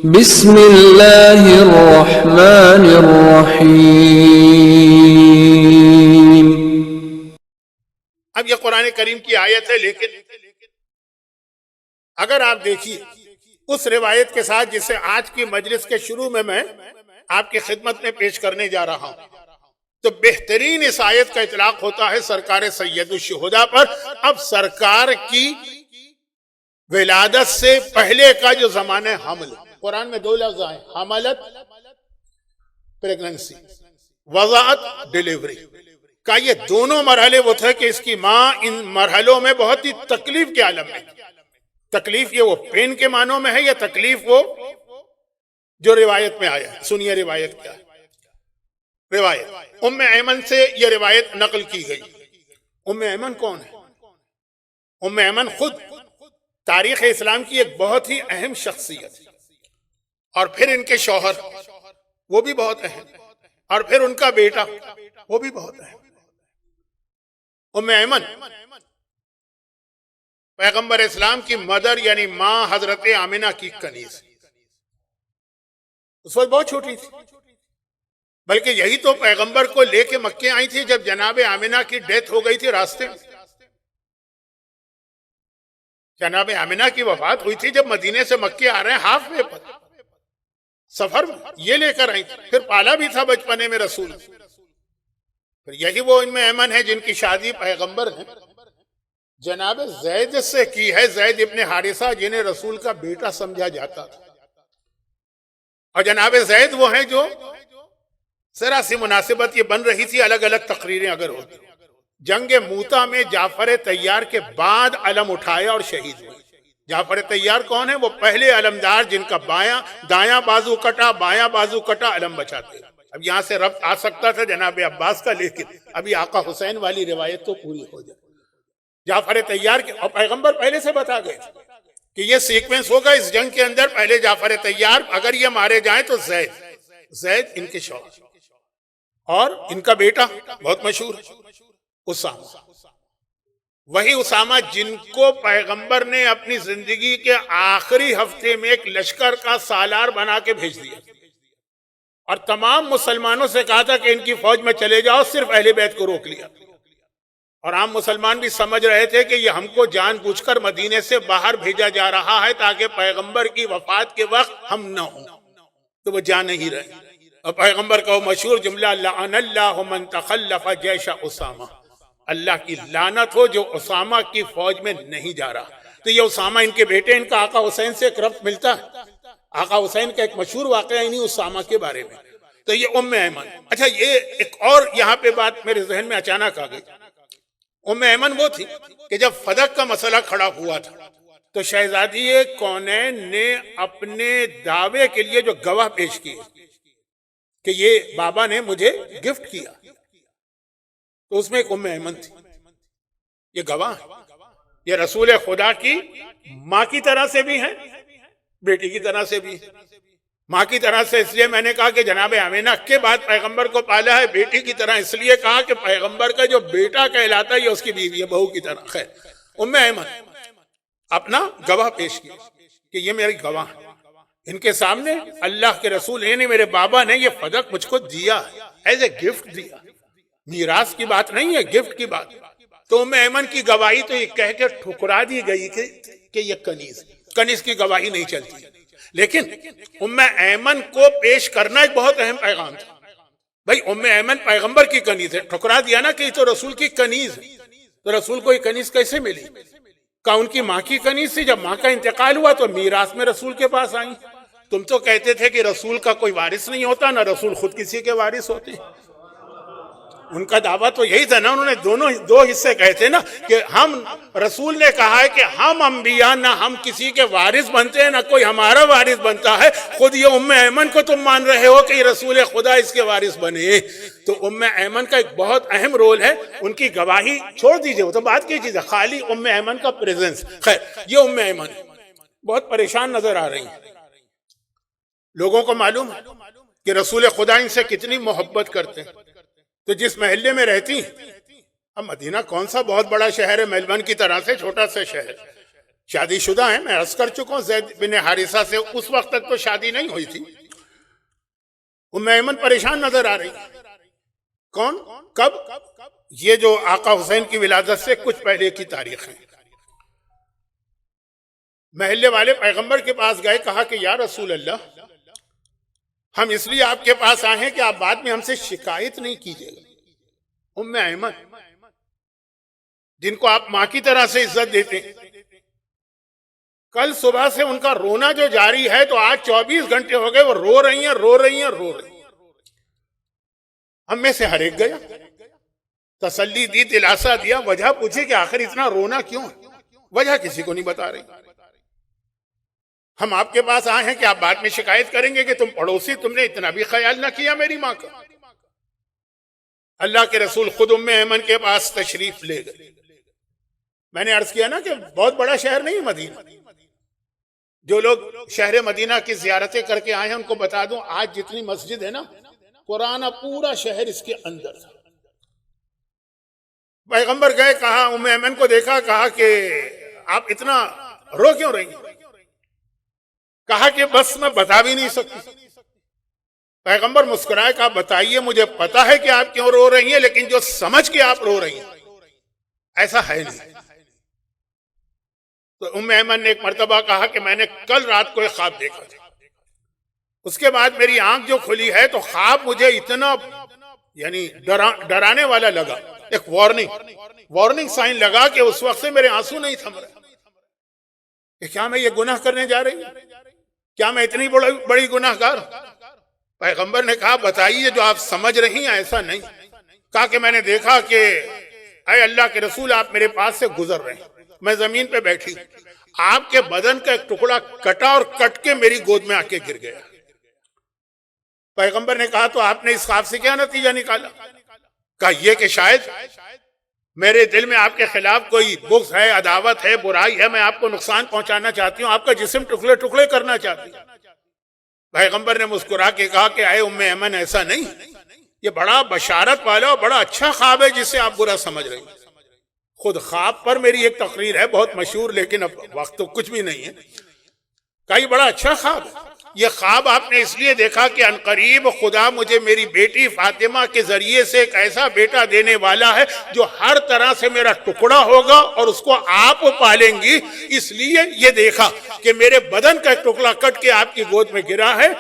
بسم اللہ الرحمن الرحیم۔ اب یہ قرآن کریم کی آیت ہے، لیکن اگر آپ دیکھیے اس روایت کے ساتھ جسے آج کی مجلس کے شروع میں آپ کی خدمت میں پیش کرنے جا رہا ہوں، تو بہترین اس آیت کا اطلاق ہوتا ہے سرکار سید الشہداء پر۔ اب سرکار کی ولادت سے پہلے کا جو زمانہ حمل، قرآن میں دو لفظ آئے، حملت پریگننسی، وضاعت ڈیلیوری کا، یہ دونوں مرحلے وہ تھے کہ اس کی ماں ان مرحلوں میں بہت ہی تکلیف کے عالم میں۔ تکلیف یہ وہ پین کے معنوں میں ہے یا تکلیف وہ جو روایت میں آیا ہے؟ سنیے روایت کیا ہے۔ روایت ام ایمن سے یہ روایت نقل کی گئی۔ ام ایمن کون ہے؟ ام ایمن خود تاریخ اسلام کی ایک بہت ہی اہم شخصیت، اور پھر ان کے شوہر وہ بھی بہت اہم، اور پھر ان کا بیٹا وہ بھی بہت اہم۔ ام ایمن پیغمبر اسلام کی مدر یعنی ماں حضرت آمنہ کی کنیز، اس وقت بہت چھوٹی تھی، بلکہ یہی تو پیغمبر کو لے کے مکے آئی تھی جب جناب آمنہ کی ڈیتھ ہو گئی تھی راستے میں۔ جناب آمنہ کی وفات ہوئی تھی جب مدینے سے مکے آ رہے ہیں، ہاف وے پر سفر میں یہ لے کر آئی تھی، پھر پالا بھی تھا بچپنے میں رسول۔ پھر یہی وہ ان میں ایمن ہے جن کی شادی پیغمبر نے جناب زید سے کی ہے، زید ابن حارثہ جنہیں رسول کا بیٹا سمجھا جاتا تھا۔ اور جناب زید وہ ہیں جو ذرا سی مناسبت یہ بن رہی تھی، الگ الگ تقریریں اگر ہوتی، جنگ موتا میں جعفر طیار کے بعد علم اٹھایا اور شہید ہوئے۔ جعفر طیار کون ہے؟ وہ پہلے علمدار جن کا دایاں بازو کٹا، بایاں بازو کٹا، علم بچاتے۔ اب یہاں سے ربط آ سکتا تھا جناب عباس کا، لیکن ابھی آقا حسین والی روایت تو پوری ہو جائے۔ جعفر طیار کے، اور پیغمبر پہلے سے بتا گئے کہ یہ سیکوینس ہوگا اس جنگ کے اندر، پہلے جعفر طیار، اگر یہ مارے جائیں تو زید ان کے شوہر، اور ان کا بیٹا بہت مشہور اسامہ، وہی اسامہ جن کو پیغمبر نے اپنی زندگی کے آخری ہفتے میں ایک لشکر کا سالار بنا کے بھیج دیا، اور تمام مسلمانوں سے کہا تھا کہ ان کی فوج میں چلے جاؤ، صرف اہل بیت کو روک لیا۔ اور عام مسلمان بھی سمجھ رہے تھے کہ یہ ہم کو جان بوجھ کر مدینے سے باہر بھیجا جا رہا ہے تاکہ پیغمبر کی وفات کے وقت ہم نہ ہوں، تو وہ جا نہیں رہے۔ اور پیغمبر کا وہ مشہور جملہ، لعن اللہ من تخلف جیش اسامہ، اللہ کی لعنت ہو جو اسامہ کی فوج میں نہیں جا رہا۔ تو یہ اسامہ ان کے بیٹے، ان کا آقا حسین سے ایک ربط ملتا ہے۔ آقا حسین کا ایک مشہور واقعہ انہی اسامہ کے بارے میں۔ تو یہ ام ایمن۔ اچھا، یہ ایک اور یہاں پہ بات میرے ذہن میں اچانک آ گئی۔ ام ایمن وہ تھی کہ جب فدق کا مسئلہ کھڑا ہوا تھا تو شہزادی کونین نے اپنے دعوے کے لیے جو گواہ پیش کیے کہ یہ بابا نے مجھے گفٹ کیا، تو اس میں ایک ام ایمن تھی۔ یہ گواہ ہے، یہ رسول خدا کی ماں کی طرح سے بھی ہیں، بیٹی کی طرح سے بھی ہیں۔ ماں کی طرح سے اس لیے میں نے کہا کہ جناب آمینہ کے بعد پیغمبر کو پالا ہے، بیٹی کی طرح اس لیے کہا کہ پیغمبر کا جو بیٹا کہلاتا ہے یہ اس کی بیوی ہے، بہو کی طرح۔ خیر، ام ایمن اپنا گواہ پیش کیا کہ یہ میری گواہ ہے، ان کے سامنے اللہ کے رسول یعنی میرے بابا نے یہ فدق مجھ کو دیا ہے، ایز اے گفٹ دیا، میراث کی بات نہیں ہے، گفٹ کی بات۔ تو ام ایمن کی گواہی تو یہ کہہ کے ٹھکرا دی گئی کہ یہ کنیز کی گواہی نہیں چلتی۔ لیکن ام ایمن کو پیش کرنا ایک بہت اہم پیغام تھا۔ بھئی ام ایمن پیغمبر کی کنیز ہے، ٹھکرا دیا نا کہ یہ تو رسول کی کنیز ہے، تو رسول کو یہ کنیز کیسے ملی؟ کہا ان کی ماں کی کنیز تھی، جب ماں کا انتقال ہوا تو میراث میں رسول کے پاس آئیں۔ تم تو کہتے تھے کہ رسول کا کوئی وارث نہیں ہوتا، نہ رسول خود کسی کے وارث ہوتے۔ ان کا دعویٰ تو یہی تھا نا، انہوں نے دو حصے کہے تھے نا کہ ہم، رسول نے کہا ہے کہ ہم انبیاء نہ ہم کسی کے وارث بنتے ہیں، نہ کوئی ہمارا وارث بنتا ہے۔ خود یہ ام ایمن کو تم مان رہے ہو کہ یہ رسول خدا اس کے وارث بنے۔ تو ام ایمن کا ایک بہت اہم رول ہے، ان کی گواہی چھوڑ دیجئے، وہ تو بات کی چیز ہے، خالی ام ایمن کا پریزنس۔ خیر، یہ ام ایمن بہت پریشان نظر آ رہی ہیں۔ لوگوں کو معلوم ہے کہ رسول خدا ان سے کتنی محبت کرتے ہیں، تو جس محلے میں رہتی، اب مدینہ کون سا بہت بڑا شہر ہے، میلبورن کی طرح سے چھوٹا سا شہر، شادی شدہ ہیں، میں عرض کر چکا ہوں زید بن حارثہ سے اس وقت تک تو شادی نہیں ہوئی تھی. ام ایمن پریشان نظر آ رہی. کون؟ کب؟ یہ جو آقا حسین کی ولادت سے کچھ پہلے کی تاریخ ہے. محلے والے پیغمبر کے پاس گئے، کہا کہ یا رسول اللہ، ہم اس لیے آپ کے پاس آئے ہیں کہ آپ بعد میں ہم سے شکایت نہیں کیجیے گا. ام ایمن جن کو آپ ماں کی طرح سے عزت دیتے ہیں، کل صبح سے ان کا رونا جو جاری ہے تو آج 24 گھنٹے ہو گئے وہ رو رہی ہیں رو رہی ہیں رو رہی ہیں. ہم میں سے ہر ایک گیا، تسلی دی، دلاسا دیا، وجہ پوچھی کہ آخر اتنا رونا کیوں ہے؟ وجہ کسی کو نہیں بتا رہی. ہم آپ کے پاس آئے ہیں کہ آپ بعد میں شکایت کریں گے کہ تم پڑوسی، تم نے اتنا بھی خیال نہ کیا میری ماں کا. اللہ کے رسول خود ام ایمن کے پاس تشریف لے گئے. میں نے عرض کیا نا کہ بہت بڑا شہر نہیں مدینہ. جو لوگ شہر مدینہ کی زیارتیں کر کے آئے ہیں ان کو بتا دوں، آج جتنی مسجد ہے نا، پرانا پورا شہر اس کے اندر تھا. پیغمبر گئے، کہا ام ایمن کو دیکھا، کہا کہ آپ اتنا رو کیوں رہی ہیں؟ کہا کہ بس میں بتا بھی نہیں سکتی. پیغمبر مسکرائے، کہا بتائیے، مجھے پتا ہے کہ آپ کیوں رو رہی ہیں، لیکن جو سمجھ کے آپ رو رہی ہیں ایسا ہے نہیں. تو ام ایمن نے ایک مرتبہ کہا کہ میں نے کل رات کو ایک خواب دیکھا تھا. اس کے بعد میری آنکھ جو کھلی ہے تو خواب مجھے اتنا یعنی ڈرانے والا لگا، ایک وارننگ سائن لگا کہ اس وقت سے میرے آنسو نہیں تھم رہے کہ کیا میں یہ گناہ کرنے جا رہی ہوں؟ کیا میں اتنی بڑی گناہ گار ہوں؟ پیغمبر نے کہا بتائیے جو آپ سمجھ رہی ہیں ایسا نہیں. کہا کہ میں نے دیکھا کہ اے اللہ کے رسول آپ میرے پاس سے گزر رہے ہیں، میں زمین پہ بیٹھی، آپ کے بدن کا ایک ٹکڑا کٹا اور کٹ کے میری گود میں آ کے گر گیا. پیغمبر نے کہا تو آپ نے اس خواب سے کیا نتیجہ نکالا؟ کہا یہ کہ شاید میرے دل میں آپ کے خلاف کوئی بغض ہے، عداوت ہے، برائی ہے، میں آپ کو نقصان پہنچانا چاہتی ہوں، آپ کا جسم ٹکڑے ٹکڑے کرنا چاہتی ہوں. پیغمبر نے مسکرا کے کہا کہ اے ام ایمن ایسا نہیں، یہ بڑا بشارت والا اور بڑا اچھا خواب ہے جسے آپ برا سمجھ رہی ہیں. خود خواب پر میری ایک تقریر ہے بہت مشہور، لیکن اب وقت تو کچھ بھی نہیں ہے. کہا یہ بڑا اچھا خواب ہے. یہ خواب آپ نے اس لیے دیکھا کہ عنقریب خدا مجھے میری بیٹی فاطمہ کے ذریعے سے ایک ایسا بیٹا دینے والا ہے جو ہر طرح سے میرا ٹکڑا ہوگا اور اس کو آپ پالیں گی. اس لیے یہ دیکھا کہ میرے بدن کا ایک ٹکڑا کٹ کے آپ کی گود میں گرا ہے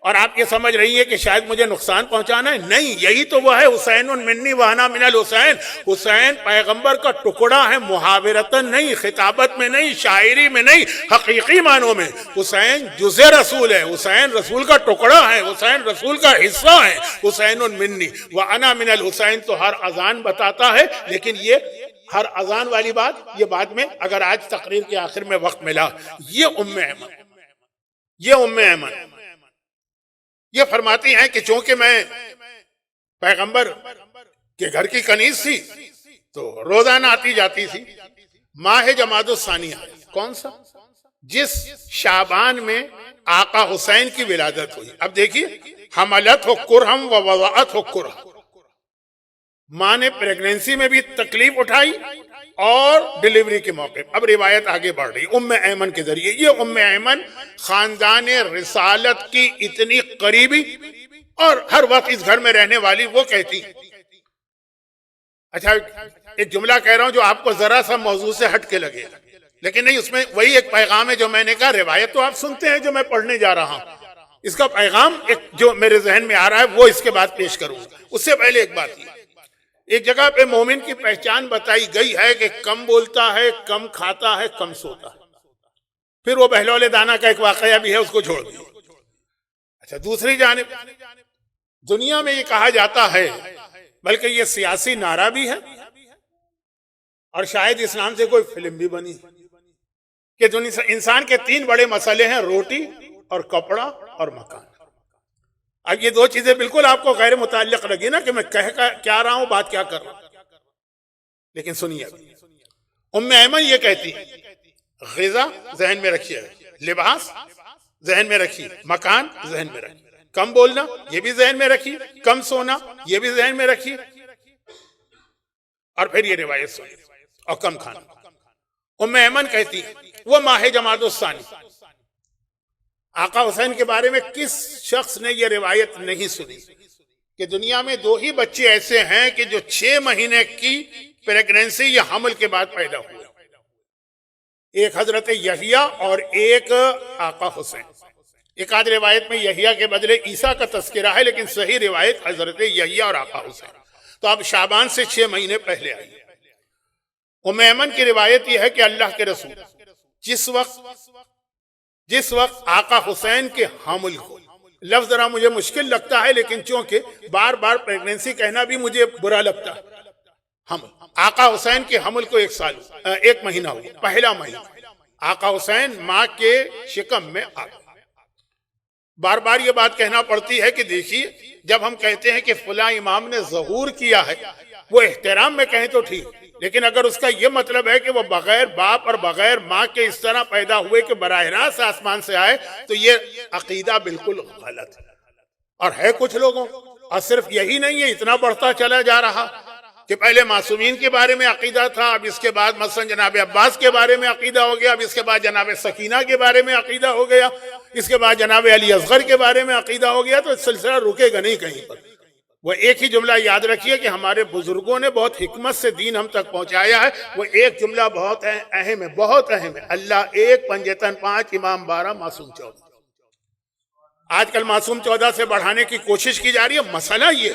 اور آپ یہ سمجھ رہی ہیں کہ شاید مجھے نقصان پہنچانا ہے. نہیں، یہی تو وہ ہے حسین منی وانا من الحسین. حسین پیغمبر کا ٹکڑا ہے، محاورتاً نہیں، خطابت میں نہیں، شاعری میں نہیں، حقیقی معنوں میں. حسین جز رسول ہے، حسین رسول کا ٹکڑا ہے، حسین رسول کا حصہ ہے. حسین منی وانا من الحسین تو ہر اذان بتاتا ہے، لیکن یہ ہر اذان والی بات یہ بعد میں اگر آج تقریر کے آخر میں وقت ملا. یہ ام ایمن یہ فرماتی ہیں کہ چونکہ میں پیغمبر کے گھر کی کنیز تھی تو روزانہ آتی جاتی تھی. ماہ جمادی الثانی کون سا؟ جس شعبان میں آقا حسین کی ولادت ہوئی. اب دیکھیے، حملت ہو کرہم و وضعت ہو کرہ، ماں نے پریگننسی میں بھی تکلیف اٹھائی اور ڈیلیوری کے موقع. اب روایت آگے بڑھ رہی ام ایمن کے ذریعے. یہ ام ایمن خاندان رسالت کی اتنی قریبی اور ہر وقت اس گھر میں رہنے والی. وہ کہتی، اچھا ایک جملہ کہہ رہا ہوں جو آپ کو ذرا سا موضوع سے ہٹ کے لگے، لیکن نہیں، اس میں وہی ایک پیغام ہے جو میں نے کہا. روایت تو آپ سنتے ہیں جو میں پڑھنے جا رہا ہوں، اس کا پیغام ایک جو میرے ذہن میں آ رہا ہے وہ اس کے بعد پیش کروں. اس سے پہلے ایک بات یہ، ایک جگہ پہ مومن کی پہچان بتائی گئی ہے کہ کم بولتا ہے، کم کھاتا ہے، کم سوتا ہے. پھر وہ بہلول دانا کا ایک واقعہ بھی ہے، اس کو چھوڑ دیا. اچھا دوسری جانب دنیا میں یہ کہا جاتا ہے، بلکہ یہ سیاسی نعرہ بھی ہے اور شاید اسلام سے کوئی فلم بھی بنی کہ انسان کے 3 بڑے مسئلے ہیں: روٹی اور کپڑا اور مکان. اب یہ 2 چیزیں بالکل آپ کو غیر متعلق لگی نا کہ میں کہہ کیا رہا ہوں، بات کیا کر رہا ہوں، لیکن سنیے. ام ایمن یہ کہتی ہے غذا ذہن میں رکھیے، لباس ذہن میں رکھیے، مکان ذہن میں رکھیے، کم بولنا یہ بھی ذہن میں رکھیے، کم سونا یہ بھی ذہن میں رکھیے، اور پھر یہ روایت سنیے، اور کم کھانا. ام ایمن کہتی وہ ماہ جمادی الثانی. آقا حسین کے بارے میں کس شخص نے یہ روایت نہیں سنی کہ دنیا میں دو ہی بچے ایسے ہیں کہ جو 6 مہینے کی پریگننسی یا حمل کے بعد پیدا ہوئے؟ ایک حضرت یحییٰ اور ایک آقا حسین. ایک آدھ روایت میں یحییٰ کے بدلے عیسیٰ کا تذکرہ ہے، لیکن صحیح روایت حضرت یحییٰ اور آقا حسین. تو اب شعبان سے 6 مہینے پہلے آئی. ام ایمن کی روایت یہ ہے کہ اللہ کے رسول جس وقت آقا حسین کے حمل کو، لفظ ذرا مجھے مشکل لگتا ہے لیکن چونکہ بار بار پریگننسی کہنا بھی مجھے برا لگتا ہے، آقا حسین کے حمل کو 1 مہینہ ہو گیا، پہلا مہینہ آقا حسین ماں کے شکم میں آ گئے. بار بار یہ بات کہنا پڑتی ہے کہ دیکھیے، جب ہم کہتے ہیں کہ فلاں امام نے ظہور کیا ہے، وہ احترام میں کہیں تو ٹھیک، لیکن اگر اس کا یہ مطلب ہے کہ وہ بغیر باپ اور بغیر ماں کے اس طرح پیدا ہوئے کہ براہ راست آسمان سے آئے، تو یہ عقیدہ بالکل غلط ہے. اور ہے کچھ لوگوں، اور صرف یہی نہیں ہے، اتنا بڑھتا چلا جا رہا کہ پہلے معصومین کے بارے میں عقیدہ تھا، اب اس کے بعد مثلا جناب عباس کے بارے میں عقیدہ ہو گیا، اب اس کے بعد جناب سکینہ کے بارے میں عقیدہ ہو گیا، اس کے بعد جناب علی اصغر کے بارے میں عقیدہ ہو گیا. تو سلسلہ رکے گا نہیں کہیں پر. وہ ایک ہی جملہ یاد رکھیے کہ ہمارے بزرگوں نے بہت حکمت سے دین ہم تک پہنچایا ہے. وہ ایک جملہ بہت اہم ہے، بہت اہم ہے: اللہ ایک، پنجتن 5، امام 12، معصوم 14. آج کل معصوم 14 سے بڑھانے کی کوشش کی جا رہی ہے. مسئلہ یہ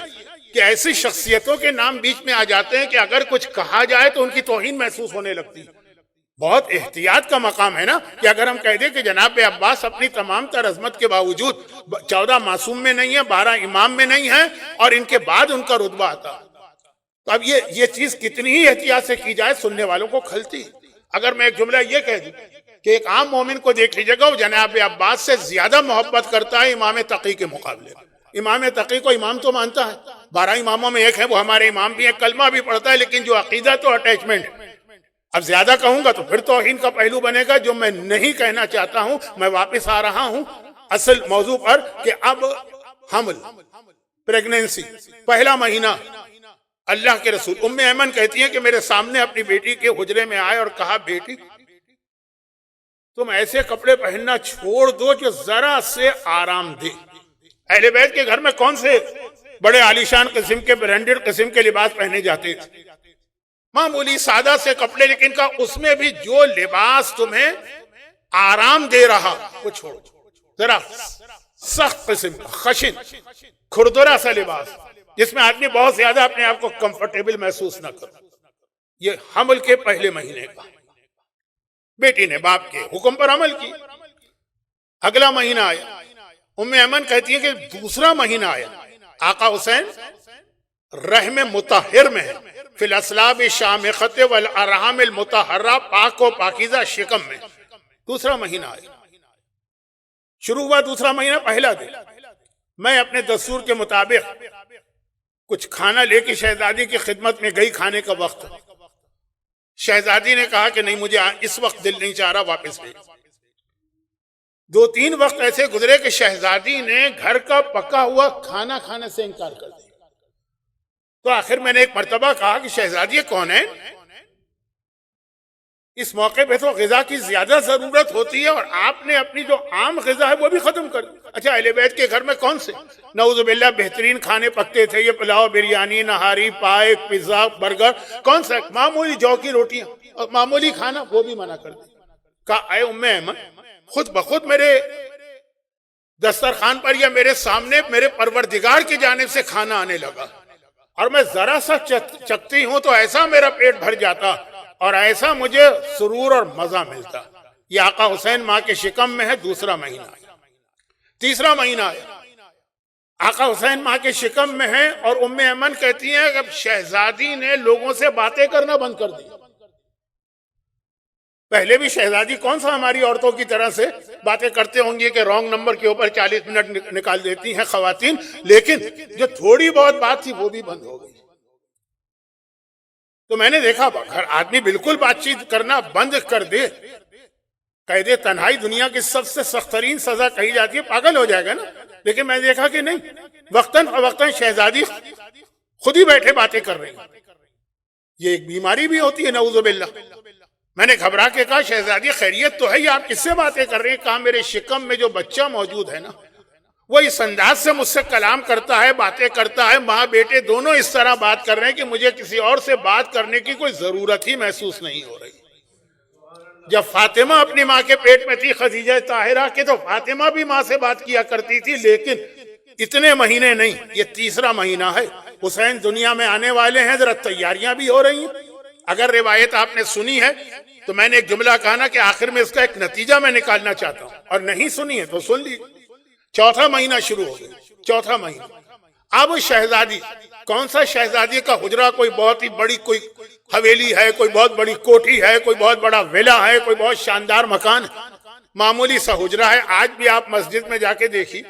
کہ ایسی شخصیتوں کے نام بیچ میں آ جاتے ہیں کہ اگر کچھ کہا جائے تو ان کی توہین محسوس ہونے لگتی ہے. بہت احتیاط کا مقام ہے نا کہ اگر ہم کہہ دیں کہ جناب عباس اپنی تمام تر عظمت کے باوجود 14 معصوم میں نہیں ہے، 12 امام میں نہیں ہے، اور ان کے بعد ان کا رتبہ آتا، تو اب یہ چیز کتنی ہی احتیاط سے کی جائے سننے والوں کو کھلتی. اگر میں ایک جملہ یہ کہہ دوں کہ ایک عام مومن کو دیکھ لیجیے گا، وہ جناب عباس سے زیادہ محبت کرتا ہے امام تقی کے مقابلے. امام تقی کو امام تو مانتا ہے، 12 اماموں میں ایک ہے، وہ ہمارے امام بھی ہیں، کلمہ بھی پڑھتا ہے، لیکن جو عقیدہ تو اٹیچمنٹ. اب زیادہ کہوں گا تو پھر توہین کا پہلو بنے گا، جو میں نہیں کہنا چاہتا ہوں. میں واپس آ رہا ہوں اصل موضوع پر کہ اب حمل، پریگننسی، پہلا مہینہ. اللہ کے رسول ام ایمن کہتی ہیں کہ میرے سامنے اپنی بیٹی کے حجرے میں آئے اور کہا، بیٹی تم ایسے کپڑے پہننا چھوڑ دو جو ذرا سے آرام دے. اہل بیت کے گھر میں کون سے بڑے عالیشان قسم کے، برانڈڈ قسم کے لباس پہنے جاتے تھے؟ معمولی سادہ سے کپڑے، لیکن کا اس میں بھی جو لباس تمہیں آرام دے رہا وہ چھوڑو. ذرا سخت قسم کا، خشن، کھردرا سا لباس جس میں آدمی بہت زیادہ اپنے آپ کو کمفرٹیبل محسوس نہ کرے. یہ حمل کے پہلے مہینے کا. بیٹی نے باپ کے حکم پر عمل کی. اگلا مہینہ آیا. ام ایمن کہتی ہے کہ دوسرا مہینہ آیا. آقا حسین رحم مطہر میں ہے، فی الاسلاب شامخت والارحام المطہرہ، پاک و پاکیزہ شکم میں. دوسرا مہینہ آیا. شروع ہوا دوسرا مہینہ، پہلا دن. میں اپنے دستور کے مطابق کچھ کھانا لے کے شہزادی کی خدمت میں گئی. کھانے کا وقت، شہزادی نے کہا کہ نہیں، مجھے اس وقت دل نہیں چاہ رہا، واپس بھیج. 2-3 وقت ایسے گزرے کہ شہزادی نے گھر کا پکا ہوا کھانا کھانے سے انکار کر دیا. تو آخر میں نے ایک مرتبہ کہا کہ شہزادی کون ہے؟ اس موقع پہ تو غذا کی زیادہ ضرورت ہوتی ہے اور آپ نے اپنی جو عام غذا ہے وہ بھی ختم کر دی. اچھا، اہل بیت کے گھر میں کون سے نعوذ باللہ بہترین کھانے پکتے تھے؟ یہ پلاؤ، بریانی، نہاری، پائے، پیزا، برگر، کون سا معمولی جو کی روٹیاں اور معمولی کھانا، وہ بھی منع کر دی. کہا، اے ام ایمن، خود بخود میرے دسترخوان پر یا میرے سامنے میرے پروردگار کی جانب سے کھانا آنے لگا، اور میں ذرا سا چکتی ہوں تو ایسا میرا پیٹ بھر جاتا اور ایسا مجھے سرور اور مزہ ملتا. یہ آقا حسین ماں کے شکم میں ہے. دوسرا مہینہ آیا. تیسرا مہینہ آیا. آقا حسین ماں کے شکم میں ہے، اور ام ایمن کہتی ہیں کہ اب شہزادی نے لوگوں سے باتیں کرنا بند کر دی. پہلے بھی شہزادی کون سا ہماری عورتوں کی طرح سے باتیں کرتے ہوں گے کہ رانگ نمبر کے اوپر 40 منٹ نکال دیتی ہیں خواتین، لیکن جو تھوڑی بہت بات تھی وہ بھی بند ہو گئی. تو میں نے دیکھا گھر آدمی بالکل بات چیت کرنا بند کر دے، قید تنہائی دنیا کی سب سے سخت ترین سزا کہی جاتی ہے، پاگل ہو جائے گا نا. لیکن میں نے دیکھا کہ نہیں، وقتاً فوقتاً شہزادی خود ہی بیٹھے باتیں کر رہی ہیں. یہ ایک بیماری بھی ہوتی ہے، نعوذ باللہ. میں نے گھبرا کے کہا شہزادی خیریت تو ہے، یہ آپ کس سے باتیں کر رہے ہیں؟ کہا میرے شکم میں جو بچہ موجود ہے نا وہ اس انداز سے مجھ سے کلام کرتا ہے، باتیں کرتا ہے، ماں بیٹے دونوں اس طرح بات کر رہے ہیں کہ مجھے کسی اور سے بات کرنے کی کوئی ضرورت ہی محسوس نہیں ہو رہی۔ جب فاطمہ اپنی ماں کے پیٹ میں تھی خدیجہ طاہرہ کے، تو فاطمہ بھی ماں سے بات کیا کرتی تھی، لیکن اتنے مہینے نہیں، یہ تیسرا مہینہ ہے، حسین دنیا میں آنے والے ہیں، ذرا تیاریاں بھی ہو رہی ہیں۔ اگر روایت آپ نے سنی ہے تو میں نے ایک جملہ کہا نا کہ آخر میں اس کا ایک نتیجہ میں نکالنا چاہتا ہوں، اور نہیں سنی ہے تو سن لی۔ چوتھا مہینہ شروع ہو گیا، چوتھا مہینہ۔ اب شہزادی، کون سا شہزادی کا حجرہ کوئی بہت ہی بڑی کوئی حویلی ہے، کوئی بہت بڑی کوٹھی ہے، کوئی بہت بڑا ویلا ہے، کوئی بہت شاندار مکان ہے، معمولی سا حجرہ ہے۔ آج بھی آپ مسجد میں جا کے دیکھی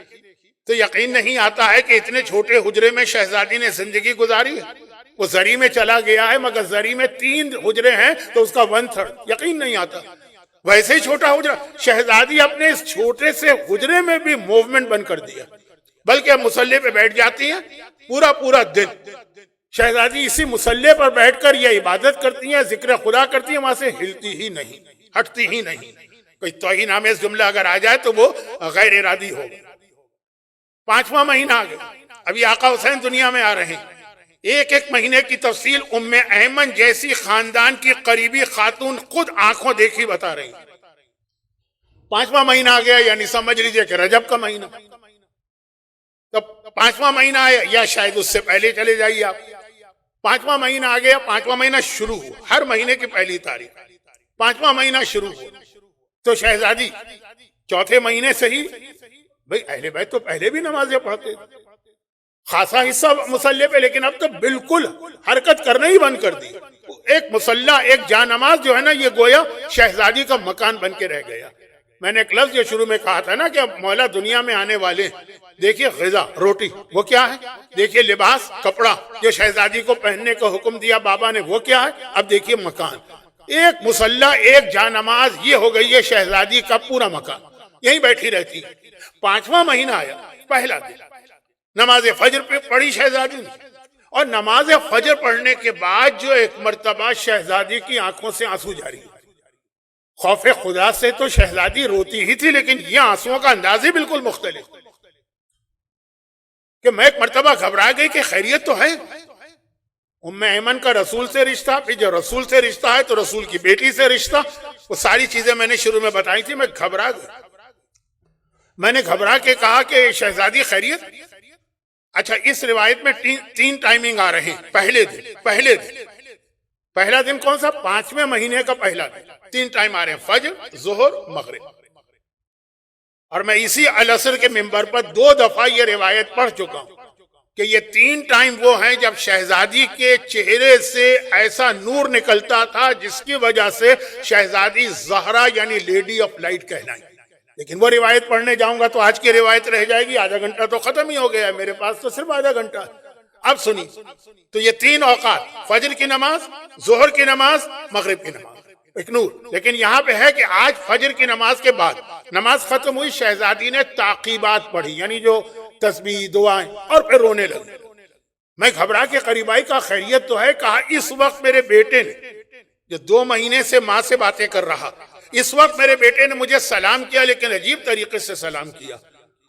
تو یقین نہیں آتا ہے کہ اتنے چھوٹے حجرے میں شہزادی نے زندگی گزاری ہے۔ وہ زری میں چلا گیا ہے، مگر زری میں 3 حجرے ہیں تو اس کا 1/3، یقین نہیں آتا۔ ویسے ہی چھوٹا حجرہ، شہزادی اپنے اس چھوٹے سے حجرے میں بھی موومنٹ بند کر دیا، بلکہ اب مصلے پہ بیٹھ جاتی ہیں پورا دن۔ شہزادی اسی مصلے پر بیٹھ کر یہ عبادت کرتی ہیں، ذکر خدا کرتی ہیں، وہاں سے ہلتی ہی نہیں، ہٹتی ہی نہیں۔ کوئی توہین آمیز جملہ اگر آ جائے تو وہ غیر ارادی ہو۔ 5واں مہینہ آ گیا، ابھی آقا حسین دنیا میں آ رہے ہیں۔ ایک مہینے کی تفصیل ام ایمن جیسی خاندان کی قریبی خاتون خود آنکھوں دیکھی بتا رہی۔ 5واں مہینہ آ گیا، یعنی سمجھ لیجئے کہ رجب کا مہینہ۔ تب 5واں مہینہ آیا، یا شاید اس سے پہلے چلے جائیے آپ۔ 5واں مہینہ آ گیا، 5واں مہینہ شروع ہوا، ہر مہینے کی پہلی تاریخ 5واں مہینہ شروع ہوا۔ تو شہزادی چوتھے مہینے سے ہی، بھئی اہل بیت تو پہلے بھی نمازیں پڑھتے تھے، خاصا حصہ مصلے پہ، لیکن اب تو بالکل حرکت کرنا ہی بند کر دی۔ ایک مصلہ، ایک جا نماز جو ہے نا، یہ گویا شہزادی کا مکان بن کے رہ گیا۔ میں نے ایک لفظ جو شروع میں کہا تھا نا کہ اب مولا دنیا میں آنے والے، دیکھیے غذا روٹی وہ کیا ہے، دیکھیے لباس کپڑا جو شہزادی کو پہننے کا حکم دیا بابا نے وہ کیا ہے، اب دیکھیے مکان، ایک مصلہ، ایک جا نماز، یہ ہو گئی ہے شہزادی کا پورا مکان، یہیں بیٹھی رہتی۔ 5واں مہینہ آیا، پہلا دن، نماز فجر پہ پڑھی شہزادی نے، اور نماز فجر پڑھنے کے بعد جو ایک مرتبہ شہزادی کی آنکھوں سے آنسو جاری، خوف خدا سے تو شہزادی روتی ہی تھی، لیکن یہ آنسوؤں کا انداز ہی بالکل مختلف، کہ میں ایک مرتبہ گھبرا گئی کہ خیریت تو ہے۔ ام ایمن کا رسول سے رشتہ، پھر جو رسول سے رشتہ ہے تو رسول کی بیٹی سے رشتہ، وہ ساری چیزیں میں نے شروع میں بتائی تھی۔ میں گھبرا گئی، میں نے گھبرا کے کہا کہ شہزادی خیریت؟ اچھا، اس روایت میں 3 ٹائمنگ آ رہے ہیں۔ پہلا دن کون سا؟ 5ویں مہینے کا پہلا دن، 3 ٹائم آ رہے ہیں، فجر، ظہر، مغرب۔ اور میں اسی العصر کے منبر پر 2 دفعہ یہ روایت پڑھ چکا ہوں کہ یہ 3 ٹائم وہ ہیں جب شہزادی کے چہرے سے ایسا نور نکلتا تھا جس کی وجہ سے شہزادی زہرا یعنی لیڈی آف لائٹ کہلائی۔ لیکن وہ روایت پڑھنے جاؤں گا تو آج کی روایت رہ جائے گی، آدھا گھنٹہ تو ختم ہی ہو گیا ہے، میرے پاس تو صرف آدھا گھنٹہ ہے۔ اب سنی تو یہ 3 اوقات، فجر کی نماز، ظہر کی نماز، مغرب کی نماز، ایک نور۔ لیکن یہاں پہ ہے کہ آج فجر کی نماز کے بعد نماز ختم ہوئی، شہزادی نے تعقیبات پڑھی، یعنی جو تسبیح دعائیں، اور پھر رونے لگی۔ میں گھبرا کے قریب آئی، کہا خیریت تو ہے؟ کہا اس وقت میرے بیٹے نے، جو 2 مہینے سے ماں سے باتیں کر رہا، اس وقت میرے بیٹے نے مجھے سلام کیا، لیکن عجیب طریقے سے سلام کیا،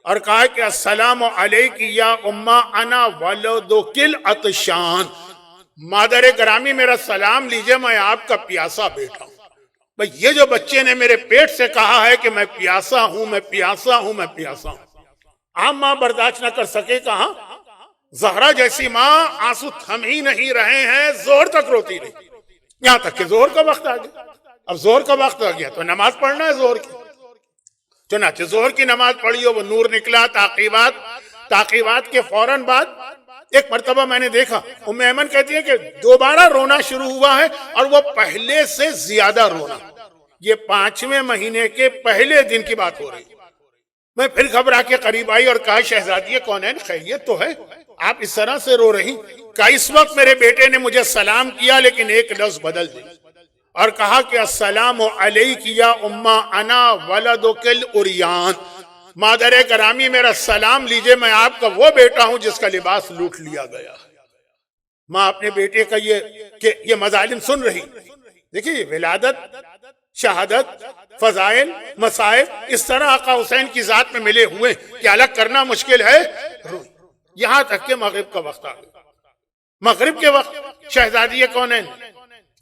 اور کہا کہ السلام علیک یا اماں انا ولدک العطشان، مادر گرامی میرا سلام لیجئے، میں آپ کا پیاسا بیٹا ہوں۔ بھئی یہ جو بچے نے میرے پیٹ سے کہا ہے کہ میں پیاسا ہوں، میں پیاسا ہوں، میں پیاسا ہوں، عام ماں برداشت نہ کر سکے، کہاں زہرا جیسی ماں آنسو تھم ہی نہیں رہے ہیں، زہر تک روتی رہی، یہاں تک کہ زہر کا وقت آ گیا۔ اب زہر کا وقت آ گیا تو نماز پڑھنا ہے زہر کی، چنانچہ زہر کی نماز پڑھی، وہ نور نکلا، تعقیبات کے فوراً بعد ایک مرتبہ میں نے دیکھا، ام ایمن کہتی ہے کہ دوبارہ رونا شروع ہوا ہے، اور وہ پہلے سے زیادہ رونا۔ یہ 5ویں مہینے کے پہلے دن کی بات ہو رہی۔ میں پھر گھبرا کے قریب آئی اور کہا شہزادی کونین خیریت تو ہے؟ آپ اس طرح سے رو رہی؟ کہا اس وقت میرے بیٹے نے مجھے سلام کیا، لیکن ایک لفظ بدل دی اور کہا کہ السلام علیک یا اماں انا ولدک العریان، مادر گرامی میرا سلام لیجئے، میں آپ کا وہ بیٹا ہوں جس کا لباس لوٹ لیا گیا۔ ماں اپنے بیٹے کا یہ مظالم سن رہی۔ دیکھیے ولادت شہادت، فضائل، مصائب اس طرح آقا حسین کی ذات میں ملے ہوئے کہ الگ کرنا مشکل ہے. یہاں تک کہ مغرب کا وقت آ گیا. مغرب کے وقت شہزادی کونین.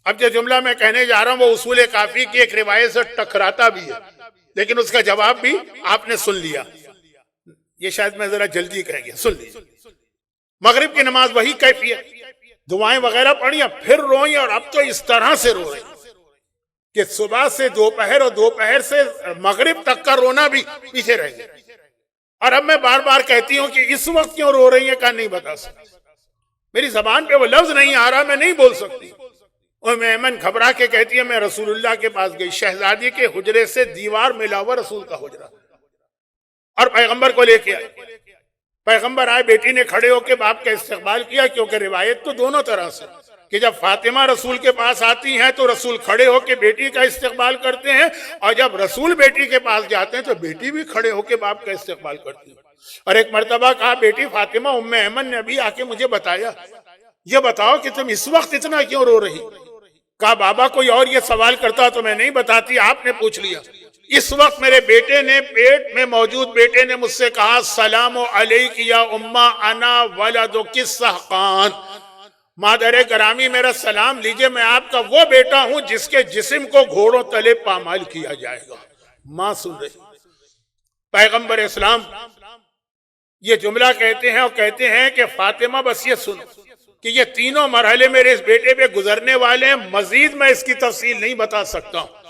اب جو جملہ میں کہنے جا رہا ہوں وہ اصول کافی کی ایک روایت سے ٹکراتا بھی ہے، لیکن اس کا جواب بھی آپ نے سن لیا. یہ شاید میں ذرا جلدی کہہ گیا، سن لیجیے. مغرب کی نماز وہی کیفیت، دعائیں وغیرہ پڑھی پھر روئیں، اور اب تو اس طرح سے رو رہے کہ صبح سے دوپہر اور دوپہر سے مغرب تک کا رونا بھی پیچھے رہ گیا. اور اب میں بار بار کہتی ہوں کہ اس وقت کیوں رو رہی ہیں کا نہیں بتا سکتی، میری زبان پہ وہ لفظ نہیں آ رہا، میں نہیں بول سکتی. ام ایمن گھبرا کے کہتی ہے میں رسول اللہ کے پاس گئی، شہزادی کے حجرے سے دیوار ملا ہوا رسول کا حجرہ، اور پیغمبر کو لے کے آئے. پیغمبر آئے، بیٹی نے کھڑے ہو کے باپ کا استقبال کیا، کیونکہ روایت تو دونوں طرح سے کہ جب فاطمہ رسول کے پاس آتی ہیں تو رسول کھڑے ہو کے بیٹی کا استقبال کرتے ہیں، اور جب رسول بیٹی کے پاس جاتے ہیں تو بیٹی بھی کھڑے ہو کے باپ کا استقبال کرتی ہے. اور ایک مرتبہ کہا بیٹی فاطمہ، ام ایمن نے ابھی آ کے مجھے بتایا، یہ بتاؤ کہ تم اس وقت اتنا کیوں رو رہی؟ کہا بابا کوئی اور یہ سوال کرتا تو میں نہیں بتاتی، آپ نے پوچھ لیا. اس وقت میرے بیٹے نے، پیٹ میں موجود بیٹے نے مجھ سے کہا سلام علیک یا اماں انا ولدک السحقان، مادر گرامی میرا سلام لیجئے، میں آپ کا وہ بیٹا ہوں جس کے جسم کو گھوڑوں تلے پامال کیا جائے گا. ماں سن رہی. پیغمبر اسلام یہ جملہ کہتے ہیں، اور کہتے ہیں کہ فاطمہ بس یہ سنو کہ یہ تینوں مرحلے میرے اس بیٹے پہ گزرنے والے ہیں، مزید میں اس کی تفصیل نہیں بتا سکتا ہوں.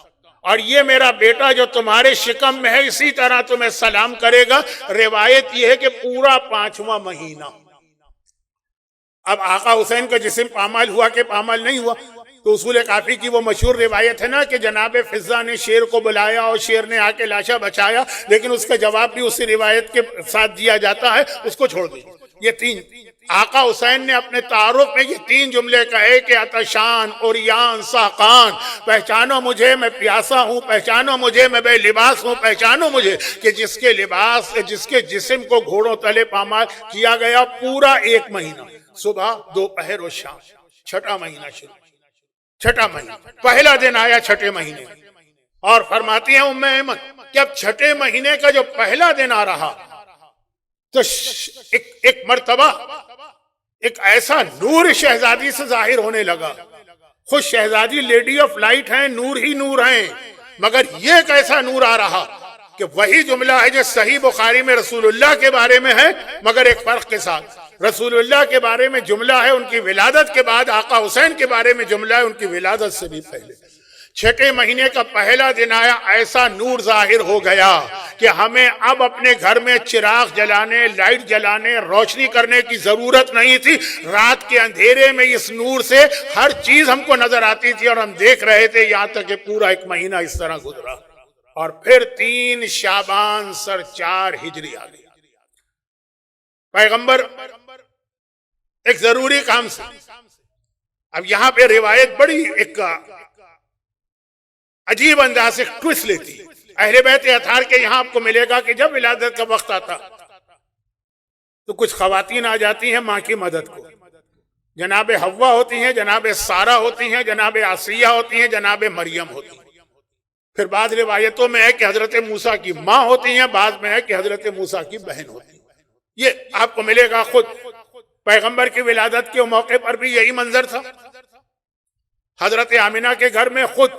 اور یہ میرا بیٹا جو تمہارے شکم میں ہے اسی طرح تمہیں سلام کرے گا. روایت یہ ہے کہ پورا 5واں مہینہ. اب آقا حسین کا جسم پامال ہوا کہ پامال نہیں ہوا؟ تو اصول کافی کی وہ مشہور روایت ہے نا کہ جناب فضہ نے شیر کو بلایا اور شیر نے آ کے لاشا بچایا، لیکن اس کا جواب بھی اسی روایت کے ساتھ دیا جاتا ہے، اس کو چھوڑ دیں. یہ تین آقا حسین نے اپنے تعارف میں یہ 3 جملے کہے کہ عطشان، عریان، ساقان، پہچانو مجھے میں پیاسا ہوں، پہچانو مجھے میں بے لباس ہوں، پہچانو مجھے کہ جس کے لباس، جس کے جسم کو گھوڑوں تلے پامال کیا گیا پورا 1 مہینہ، صبح دوپہر و شام. 6واں مہینہ شروع، 6واں مہینہ، پہلا دن آیا 6 مہینے. اور فرماتی ہیں ام ایمن کہ اب 6 مہینے کا جو پہلا دن آ رہا تو ایک مرتبہ ایک ایسا نور شہزادی سے ظاہر ہونے لگا. خود شہزادی لیڈی آف لائٹ ہیں، نور ہی نور ہیں، مگر یہ ایک ایسا نور آ رہا کہ وہی جملہ ہے جو صحیح بخاری میں رسول اللہ کے بارے میں ہے، مگر ایک فرق کے ساتھ. رسول اللہ کے بارے میں جملہ ہے ان کی ولادت کے بعد، آقا حسین کے بارے میں جملہ ہے ان کی ولادت سے بھی پہلے. 6 مہینے کا پہلا دن آیا، ایسا نور ظاہر ہو گیا کہ ہمیں اب اپنے گھر میں چراغ جلانے، لائٹ جلانے، روشنی کرنے کی ضرورت نہیں تھی. رات کے اندھیرے میں اس نور سے ہر چیز ہم کو نظر آتی تھی اور ہم دیکھ رہے تھے، یہاں تک کہ پورا 1 مہینہ اس طرح گزرا. اور پھر 3 شعبان سر 4 ہجری آ گئی. پیغمبر ایک ضروری کام سے، اب یہاں پہ روایت بڑی ایک عجیب انداز سے ٹویسٹ لیتی. اہل بیت اطہار کے یہاں آپ کو ملے گا کہ جب ولادت کا وقت آتا تو کچھ خواتین آ جاتی ہیں ماں کی مدد کو. جناب حوا ہوتی ہیں، جناب سارہ ہوتی ہیں، جناب آسیہ ہوتی ہیں، جناب مریم ہوتی ہیں. پھر بعض روایتوں میں ہے کہ حضرت موسیٰ کی ماں ہوتی ہیں، بعض میں ہے کہ حضرت موسیٰ کی بہن ہوتی ہیں. یہ آپ کو ملے گا. خود پیغمبر کی ولادت کے موقع پر بھی یہی منظر تھا. حضرت آمنہ کے گھر میں خود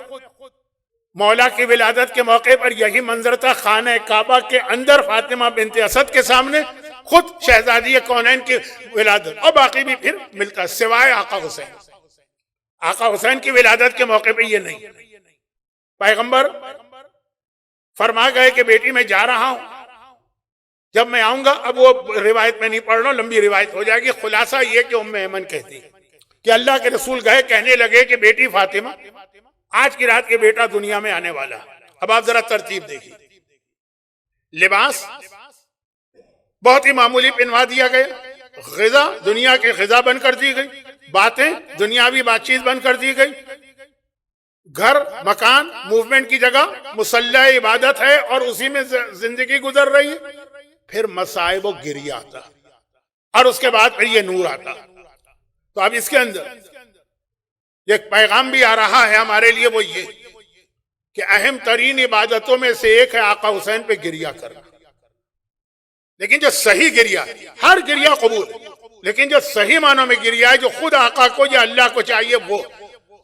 مولا کی ولادت کے موقع پر یہی منظر تھا. خانہ کعبہ کے اندر فاطمہ بنت اسد کے سامنے خود شہزادی کونین کی ولادت، اور باقی بھی پھر ملتا سوائے آقا حسین. آقا حسین کی ولادت کے موقع پہ یہ نہیں. پیغمبر فرما گئے کہ بیٹی میں جا رہا ہوں، جب میں آؤں گا، اب وہ روایت میں نہیں پڑھ رہا ہوں، لمبی روایت ہو جائے گی. خلاصہ یہ کہ ام ایمن کہتی کہ اللہ کے رسول گئے، کہنے لگے کہ بیٹی فاطمہ آج کی رات کے بیٹا دنیا میں آنے والا. اب آپ ذرا ترتیب دیکھیے. لباس بہت ہی معمولی پہنوا دیا گیا، غذا دنیا کے غذا بن کر دی گئی، باتیں دنیاوی بات چیت بن کر دی گئی، گھر مکان موومنٹ کی جگہ مسلح عبادت ہے اور اسی میں زندگی گزر رہی ہے. پھر مصائب و گریہ آتا اور اس کے بعد پھر یہ نور آتا. تو اب اس کے اندر ایک پیغام بھی آ رہا ہے ہمارے لیے، وہ یہ کہ اہم ترین عبادتوں میں سے ایک ہے آقا حسین پہ گریہ کرنا، لیکن جو صحیح گریہ، ہر گریہ قبول، لیکن جو صحیح معنوں میں گریہ ہے، جو خود آقا کو یا اللہ کو چاہیے، وہ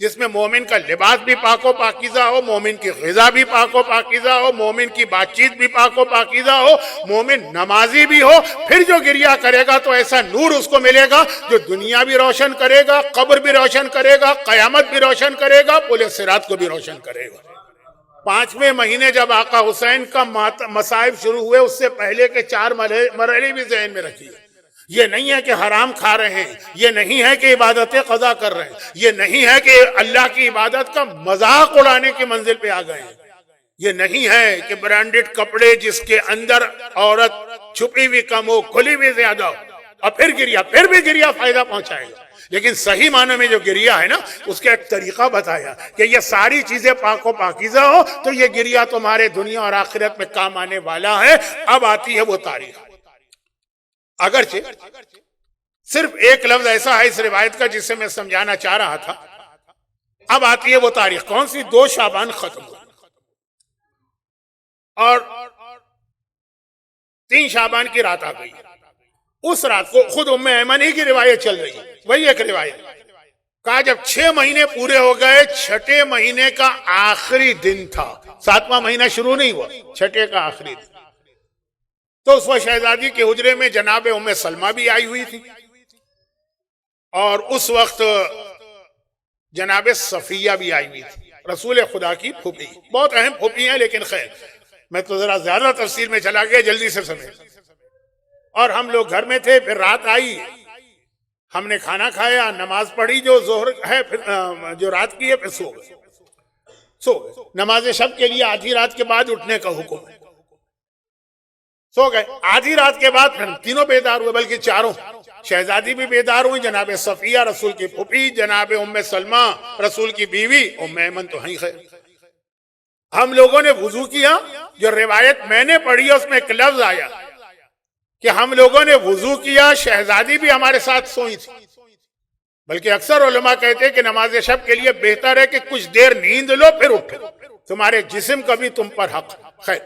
جس میں مومن کا لباس بھی پاک و پاکیزہ ہو، مومن کی غذا بھی پاک و پاکیزہ ہو، مومن کی بات چیت بھی پاک و پاکیزہ ہو، مومن نمازی بھی ہو، پھر جو گریہ کرے گا تو ایسا نور اس کو ملے گا جو دنیا بھی روشن کرے گا، قبر بھی روشن کرے گا، قیامت بھی روشن کرے گا، پل صراط کو بھی روشن کرے گا۔ 5ویں مہینے جب آقا حسین کا مصائب شروع ہوئے، اس سے پہلے کے 4 مرحلے بھی ذہن میں رکھیے۔ یہ نہیں ہے کہ حرام کھا رہے ہیں، یہ نہیں ہے کہ عبادتیں قضا کر رہے ہیں، یہ نہیں ہے کہ اللہ کی عبادت کا مذاق اڑانے کی منزل پہ آ گئے ہیں، یہ نہیں ہے کہ برانڈڈ کپڑے جس کے اندر عورت چھپی ہوئی کم ہو، کھلی ہوئی زیادہ ہو، اور پھر بھی گریہ فائدہ پہنچائے گا۔ لیکن صحیح معنی میں جو گریہ ہے نا، اس کا ایک طریقہ بتایا کہ یہ ساری چیزیں پاک و پاکیزہ ہو تو یہ گریہ تمہارے دنیا اور آخرت میں کام آنے والا ہے۔ اب آتی ہے وہ تاریخ، اگرچہ صرف ایک لفظ ایسا ہے اس روایت کا جسے میں سمجھانا چاہ رہا تھا۔ اب آتی ہے وہ تاریخ، کون سی؟ 2 شعبان ختم ہو اور 3 شعبان کی رات آ گئی۔ اس رات کو خود ام ایمن ہی کی روایت چل رہی ہے، وہی ایک روایت کہا جب 6 مہینے پورے ہو گئے، 6 مہینے کا آخری دن تھا، 7واں مہینہ شروع نہیں ہوا، 6 کا آخری دن، تو اس وقت شہزادی کے حجرے میں جناب ام سلمہ بھی آئی ہوئی تھی، اور اس وقت جناب صفیہ بھی آئی ہوئی تھی، رسول خدا کی پھوپھی، بہت اہم پھوپھی ہیں، لیکن خیر میں تو ذرا زیادہ تفصیل میں چلا گیا، جلدی سے سمجھ۔ اور ہم لوگ گھر میں تھے، پھر رات آئی، ہم نے کھانا کھایا، نماز پڑھی جو ظہر ہے، پھر جو رات کی ہے، پھر سو گئے۔ نماز شب کے لیے آدھی رات کے بعد اٹھنے کا حکم ہے، سو گئے۔ آدھی رات کے بعد پھر تینوں بیدار ہوئے، بلکہ چاروں، شہزادی بھی بیدار ہوئی، جناب صفیہ رسول کی پھوپھی، جناب ام سلمہ رسول کی بیوی، ام ایمن تو ہیں خیر۔ ہم لوگوں نے وضو کیا، جو روایت میں نے پڑھی اس میں ایک لفظ آیا کہ ہم لوگوں نے وضو کیا، شہزادی بھی ہمارے ساتھ سوئی تھی، بلکہ اکثر علماء کہتے ہیں کہ نماز شب کے لیے بہتر ہے کہ کچھ دیر نیند لو پھر اٹھو، تمہارے جسم کا بھی تم پر حق۔ خیر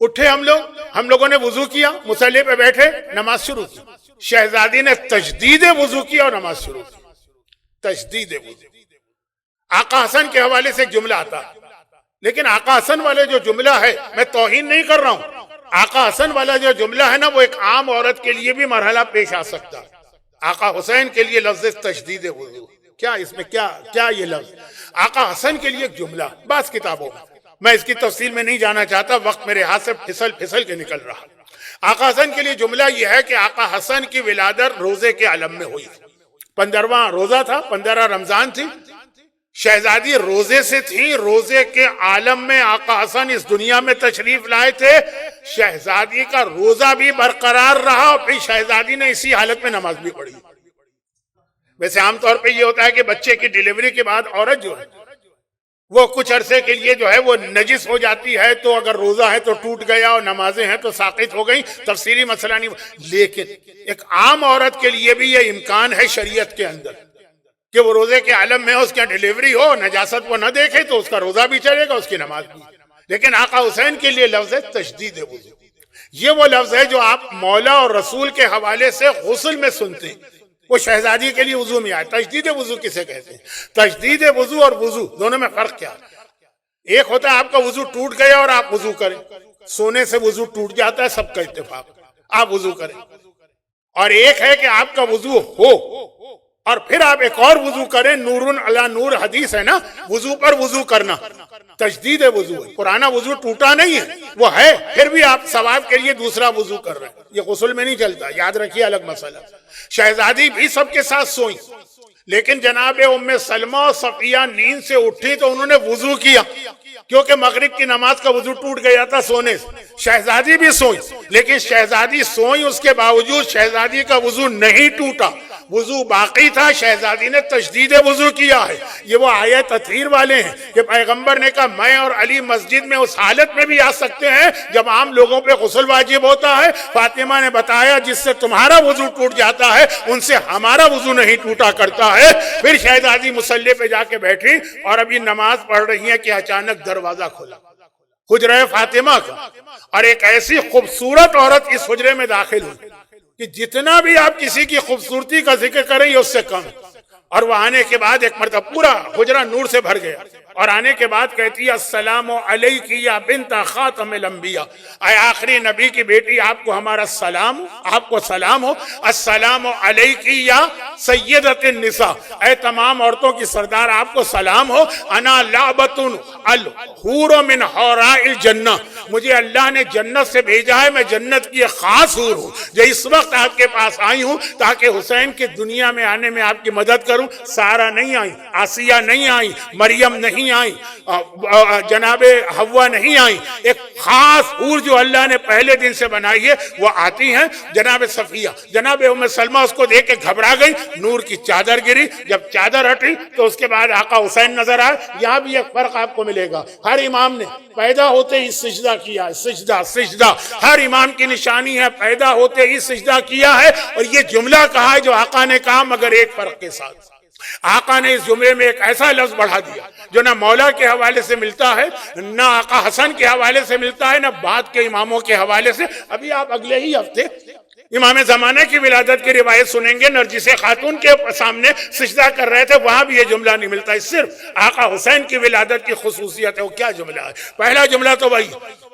اٹھے ہم لوگوں نے وضو کیا، مصلی پہ بیٹھے، نماز شروع کی، شہزادی نے تجدید وضو کیا اور نماز شروع کی، تجدید وضو۔ آقا حسن کے حوالے سے ایک جملہ آتا، لیکن آقا حسن والے جو جملہ ہے، میں توہین نہیں کر رہا ہوں، آقا حسن والا جو جملہ ہے نا، وہ ایک عام عورت کے لیے بھی مرحلہ پیش آ سکتا ہے۔ آقا حسین کے لیے لفظ تجدید وضو، کیا اس میں کیا یہ لفظ؟ آقا حسن کے لیے ایک جملہ، بعض کتابوں میں اس کی تفصیل میں نہیں جانا چاہتا، وقت میرے ہاتھ سے پھسل کے نکل رہا۔ آقا حسن کے لیے جملہ یہ ہے کہ آقا حسن کی ولادت روزے کے عالم میں ہوئی، 15واں روزہ تھا، 15 رمضان تھی، شہزادی روزے سے تھی، روزے کے عالم میں آقا حسن اس دنیا میں تشریف لائے تھے، شہزادی کا روزہ بھی برقرار رہا، اور پھر شہزادی نے اسی حالت میں نماز بھی پڑھی۔ ویسے عام طور پہ یہ ہوتا ہے کہ بچے کی ڈیلیوری کے بعد عورت جو ہے وہ کچھ عرصے کے لیے جو ہے وہ نجس ہو جاتی ہے، تو اگر روزہ ہے تو ٹوٹ گیا اور نمازیں ہیں تو ساقط ہو گئی، تفصیلی مسئلہ نہیں، لیکن ایک عام عورت کے لیے بھی یہ امکان ہے شریعت کے اندر کہ وہ روزے کے عالم میں اس کی ڈیلیوری ہو، نجاست وہ نہ دیکھے تو اس کا روزہ بھی چلے گا، اس کی نماز بھی۔ لیکن آقا حسین کے لیے لفظ ہے تجدید وضو، یہ وہ لفظ ہے جو آپ مولا اور رسول کے حوالے سے غسل میں سنتے ہیں، وہ شہزادی کے لیے وضو میں آئے۔ تجدید وضو کسے کہتے ہیں؟ تجدید وضو اور وضو دونوں میں فرق کیا ہے؟ ایک ہوتا ہے آپ کا وضو ٹوٹ گیا اور آپ وضو کریں، سونے سے وضو ٹوٹ جاتا ہے، سب کا اتفاق، آپ وضو کریں، اور ایک ہے کہ آپ کا وضو ہو اور پھر آپ ایک اور وضو کریں، نور علی نور حدیث ہے نا، وضو پر وضو کرنا، تجدید وضو ہے۔ پرانا وضو ٹوٹا نہیں ہے، وہ ہے، پھر بھی آپ ثواب کے لیے دوسرا وضو کر رہے ہیں، یہ غسل میں نہیں چلتا، یاد رکھیے، الگ مسئلہ۔ شہزادی بھی سب کے ساتھ سوئی، لیکن جناب ام سلمہ اور صفیہ نیند سے اٹھی تو انہوں نے وضو کیا، کیونکہ مغرب کی نماز کا وضو ٹوٹ گیا تھا سونے سے۔ شہزادی بھی سوئی، لیکن شہزادی سوئی، اس کے باوجود شہزادی کا وضو نہیں ٹوٹا، وضو باقی تھا، شہزادی نے تجدید وضو کیا ہے۔ یہ وہ آیت تطہیر والے ہیں کہ پیغمبر نے کہا میں اور علی مسجد میں اس حالت میں بھی آ سکتے ہیں جب عام لوگوں پہ غسل واجب ہوتا ہے۔ فاطمہ نے بتایا جس سے تمہارا وضو ٹوٹ جاتا ہے ان سے ہمارا وضو نہیں ٹوٹا کرتا ہے۔ پھر شہزادی مصلی پہ جا کے بیٹھی اور ابھی نماز پڑھ رہی ہیں کہ اچانک دروازہ کھلا، حجرہ فاطمہ کا، اور ایک ایسی خوبصورت عورت اس حجرے میں داخل ہوئی کہ جتنا بھی آپ کسی کی خوبصورتی کا ذکر کریں یہ اس سے کم ہے۔ اور وہ آنے کے بعد ایک مرتبہ پورا حجرہ نور سے بھر گیا، اور آنے کے بعد کہتی ہے السلام علیک یا بنت خاتم الانبیاء، اے آخری نبی کی بیٹی آپ کو ہمارا سلام، آپ کو سلام ہو، السلام علیک یا سیدۃ النساء، اے تمام عورتوں کی سردار آپ کو سلام ہو، انا لعبۃ الحور من حوراء الجنہ، مجھے اللہ نے جنت سے بھیجا ہے، میں جنت کی ایک خاص حور ہوں جو اس وقت آپ کے پاس آئی ہوں تاکہ حسین کی دنیا میں آنے میں آپ کی مدد کروں۔ سارا نہیں آئی، آسیہ نہیں آئی، مریم نہیں آئی، جناب حوا نہیں آئی، ایک خاص حور جو اللہ نے پہلے دن سے بنائی ہے وہ آتی ہیں۔ جناب صفیہ، جناب ام سلمہ اس کو دیکھ کے گھبرا گئی، نور کی چادر گری، جب چادر ہٹی تو اس کے بعد آقا حسین نظر آئے۔ یہاں بھی ایک فرق آپ کو ملے گا، ہر امام نے پیدا ہوتے ہی سجدہ کیا ہے، سجدہ سجدہ، ہر امام کی نشانی ہے پیدا ہوتے ہی سجدہ کیا ہے۔ اور یہ جملہ کہا ہے جو آقا نے کہا، مگر ایک فرق کے ساتھ، آقا نے اس جملے میں ایک ایسا لفظ بڑھا دیا جو نہ مولا کے حوالے سے ملتا ہے، نہ آقا حسن کے حوالے سے ملتا ہے، نہ بعد کے اماموں کے حوالے سے۔ ابھی آپ اگلے ہی ہفتے امام زمانہ کی ولادت کی روایت سنیں گے، نرجس خاتون کے سامنے سجدہ کر رہے تھے، وہاں بھی یہ جملہ نہیں ملتا ہے، صرف آقا حسین کی ولادت کی خصوصیت ہے۔ وہ کیا جملہ ہے؟ پہلا جملہ تو وہی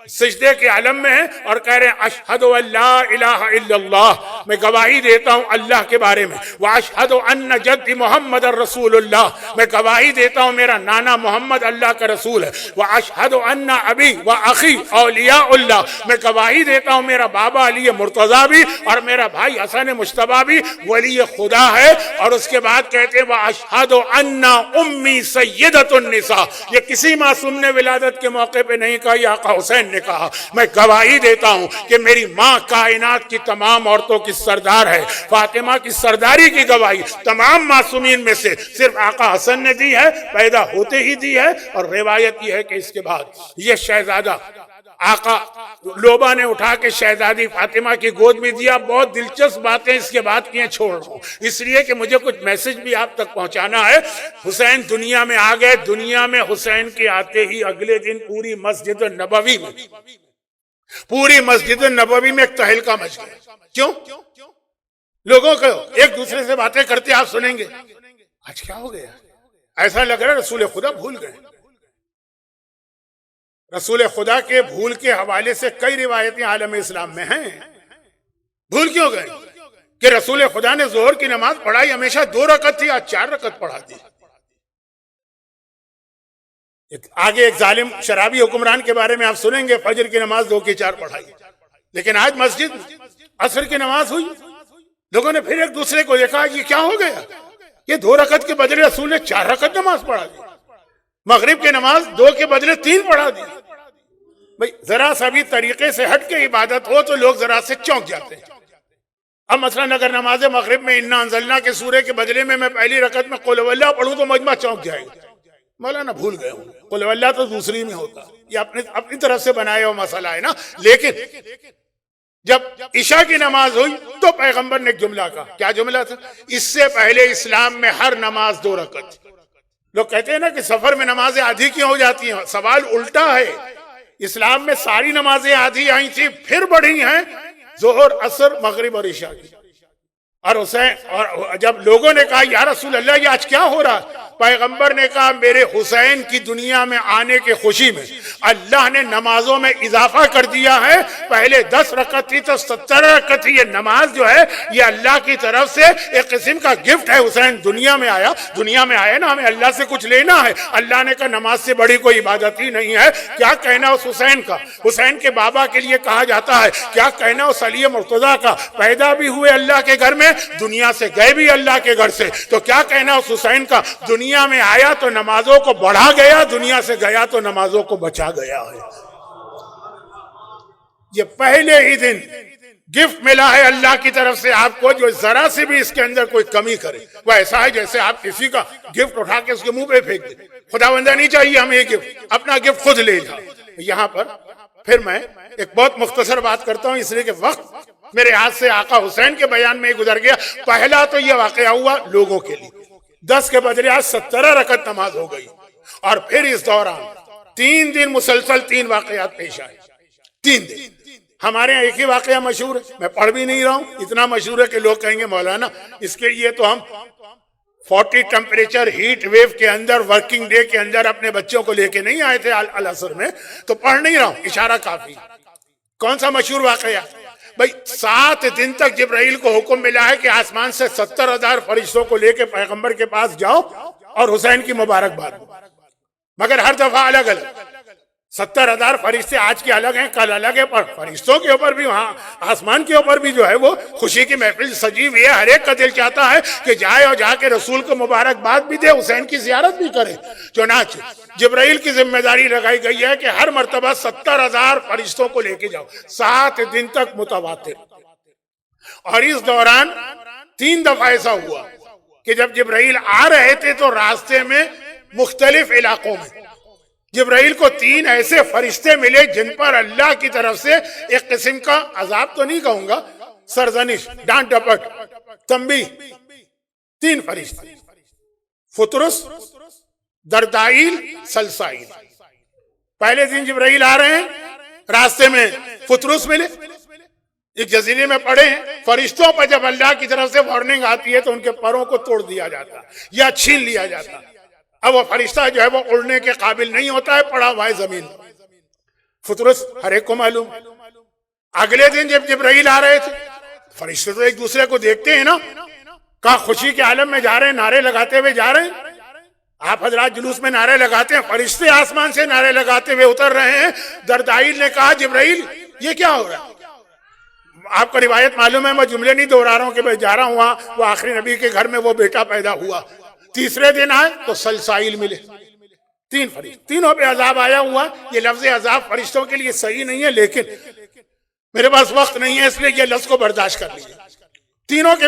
سجدے کے عالم میں ہے اور کہہ رہے ہیں اشہد ان لا الہ الا اللہ، میں گواہی دیتا ہوں اللہ کے بارے میں، واشہد ان جد محمد رسول اللہ، میں گواہی دیتا ہوں میرا نانا محمد اللہ کا رسول ہے، واشہد ان ابی و اخی اولیاء اللہ، میں گواہی دیتا ہوں میرا بابا علی مرتضیٰ بھی اور میرا بھائی حسن مجتبیٰ بھی ولی خدا ہے۔ اور اس کے بعد کہتے ہیں واشہد ان امی سیدۃ النساء، یہ کسی معصوم نے ولادت کے موقع پہ نہیں کہا، یہ آقا حسین نے کہا، میں گواہی دیتا ہوں کہ میری ماں کائنات کی تمام عورتوں کی سردار ہے۔ فاطمہ کی سرداری کی گواہی تمام معصومین میں سے صرف آقا حسن نے دی ہے، پیدا ہوتے ہی دی ہے۔ اور روایت یہ ہے کہ اس کے بعد یہ شہزادہ آقا لوبا نے اٹھا کے شہزادی فاطمہ کی گود میں دیا۔ بہت دلچسپ باتیں اس کے بعد کیے چھوڑ رہا ہوں اس لیے کہ مجھے کچھ میسج بھی آپ تک پہنچانا ہے۔ حسین دنیا میں آ گئے، دنیا میں حسین کے آتے ہی اگلے دن پوری مسجد نبوی میں، پوری مسجد نبوی میں ایک تہلکہ مچ گیا۔ کیوں؟ لوگوں کو ایک دوسرے سے باتیں کرتے آپ سنیں گے آج کیا ہو گیا، ایسا لگ رہا ہے رسول خدا بھول گئے۔ رسول خدا کے بھول کے حوالے سے کئی روایتیں عالم اسلام میں ہیں۔ بھول کیوں گئے کہ رسول خدا نے ظہر کی نماز پڑھائی ہمیشہ 2 رکعت تھی، آج 4 رکعت پڑھا دی۔ آگے ایک ظالم شرابی حکمران کے بارے میں آپ سنیں گے، فجر کی نماز 2 کی 4 پڑھائی، لیکن آج مسجد میں عصر کی نماز ہوئی، لوگوں نے پھر ایک دوسرے کو دیکھا یہ کیا ہو گیا، یہ 2 رکعت کے بدلے رسول نے 4 رکعت نماز پڑھا دی، مغرب کی نماز 2 کے بدلے 3 پڑھا دی۔ بھئی ذرا سا بھی طریقے سے ہٹ کے عبادت ہو تو لوگ ذرا سے چونک جاتے ہیں۔ اب مثلا اگر نماز مغرب میں انا انزلنا کے سورے کے بدلے میں پہلی رکعت میں قل واللہ پڑھوں تو مجمع چونک جائے گا، مولانا بھول گئے ہوں، قل واللہ تو دوسری میں ہوتا، یہ اپنی طرف سے بنایا ہوا مسئلہ ہے نا۔ لیکن جب عشاء کی نماز ہوئی تو پیغمبر نے ایک جملہ کہا، کیا جملہ تھا؟ اس سے پہلے اسلام میں ہر نماز 2 رکعت۔ لوگ کہتے ہیں نا کہ سفر میں نمازیں آدھی کیوں ہو جاتی ہیں، سوال الٹا ہے۔ اسلام میں ساری نمازیں آدھی آئی تھی، پھر بڑھی ہیں ظہر، عصر، مغرب اور عشاء کی۔ اور جب لوگوں نے کہا یا رسول اللہ یہ آج کیا ہو رہا، پیغمبر نے کہا میرے حسین کی دنیا میں آنے کے خوشی میں اللہ نے نمازوں میں اضافہ کر دیا ہے، پہلے 10 رکعت تھی تو 17 رکعت تھی۔ یہ نماز جو ہے یہ اللہ کی طرف سے ایک قسم کا گفٹ ہے۔ حسین دنیا میں آیا، دنیا میں آیا نا، ہمیں اللہ سے کچھ لینا ہے۔ اللہ نے کہا نماز سے بڑی کوئی عبادت ہی نہیں ہے۔ کیا کہنا اس حسین کا، حسین کے بابا کے لیے کہا جاتا ہے، کیا کہنا اس علی مرتضیٰ کا، پیدا بھی ہوئے اللہ کے گھر میں، دنیا سے گئے بھی اللہ کے گھر سے، تو کیا کہنا اس حسین کا، دنیا میں آیا تو نمازوں کو بڑھا گیا، دنیا سے گیا تو نمازوں کو بچا گیا ہے۔ یہ پہلے ہی دن گفٹ ملا ہے اللہ کی طرف سے آپ کو، جو ذرا سے بھی اس کے اندر کوئی کمی کرے وہ ایسا ہے جیسے آپ کسی کا گفٹ اٹھا کے اس کے منہ پہ پھینک دیں. خدا بندہ نہیں چاہیے ہمیں یہ گفٹ، اپنا گفٹ خود لے جاؤ. یہاں پر پھر میں ایک بہت مختصر بات کرتا ہوں، اس لیے کہ وقت میرے ہاتھ سے آقا حسین کے بیان میں گزر گیا. پہلا تو یہ واقعہ ہوا لوگوں کے لیے، 10 کے بدلے آج 17 رکعت نماز ہو گئی. اور پھر اس دوران 3 دن مسلسل 3 واقعات پیش آئے. 3 دن ہمارے یہاں ایک ہی واقعہ مشہور ہے، میں پڑھ بھی نہیں رہا ہوں، اتنا مشہور ہے کہ لوگ کہیں گے مولانا اس کے لیے تو ہم 40 ٹیمپریچر ہیٹ ویو کے اندر ورکنگ ڈے کے اندر اپنے بچوں کو لے کے نہیں آئے تھے العصر میں، تو پڑھ نہیں رہا ہوں، اشارہ کافی. کون سا مشہور واقعہ؟ بھائی 7 دن تک جبرائیل کو حکم ملا ہے کہ آسمان سے 70,000 فرشتوں کو لے کے پیغمبر کے پاس جاؤ اور حسین کی مبارکباد دو، مگر ہر دفعہ الگ الگ. 70,000 فرشتے آج کے الگ ہیں، کل الگ ہے، پر فرشتوں کے اوپر بھی وہاں آسمان کے اوپر بھی جو ہے وہ خوشی کی محفل سجی ہوئی ہے. ہر ایک کا دل چاہتا ہے کہ جائے اور جا کے رسول کو مبارکباد بھی دے، حسین کی زیارت بھی کرے. چنانچہ جبرائیل کی ذمہ داری لگائی گئی ہے کہ ہر مرتبہ 70,000 فرشتوں کو لے کے جاؤ، 7 دن تک متواتر. اور اس دوران 3 دفعہ ایسا ہوا کہ جب جبرائیل آ رہے تھے تو راستے میں مختلف علاقوں میں جبرائیل کو 3 ایسے فرشتے ملے جن پر اللہ کی طرف سے ایک قسم کا عذاب تو نہیں کہوں گا، سرزنش، ڈانٹ ڈپٹ، تنبیہ. 3 فرشتے، فطرس، دردائیل، سلسائیل. پہلے دن جبرائیل آ رہے ہیں، راستے میں فطرس ملے، ایک جزیرے میں پڑے ہیں. فرشتوں پر جب اللہ کی طرف سے وارننگ آتی ہے تو ان کے پروں کو توڑ دیا جاتا یا چھین لیا جاتا. اب وہ فرشتہ جو ہے وہ اڑنے کے قابل نہیں ہوتا ہے، پڑا ہوا ہے زمین. فطرس ہر ایک کو معلوم. اگلے دن جب جبرائیل آ رہے تھے، فرشتے تو ایک دوسرے کو دیکھتے ہیں نا، کہاں خوشی کے عالم میں جا رہے ہیں، نعرے لگاتے ہوئے جا رہے ہیں. آپ حضرات جلوس میں نعرے لگاتے ہیں، فرشتے آسمان سے نعرے لگاتے ہوئے اتر رہے ہیں. دردائیل نے کہا جبرائیل یہ کیا ہو رہا ہے؟ آپ کو روایت معلوم ہے، میں جملے نہیں دہرا رہا ہوں کہ میں جا رہا ہوں وہاں، وہ آخری نبی کے گھر میں وہ بیٹا پیدا ہوا. تیسرے دن آئے تو سلسائیل ملے. 3 فرشتے، تینوں پہ عذاب آیا ہوا. یہ لفظ عذاب فرشتوں کے لیے صحیح نہیں ہے، لیکن میرے پاس وقت نہیں ہے اس لیے یہ لفظ کو برداشت کر لیجیے. تینوں کے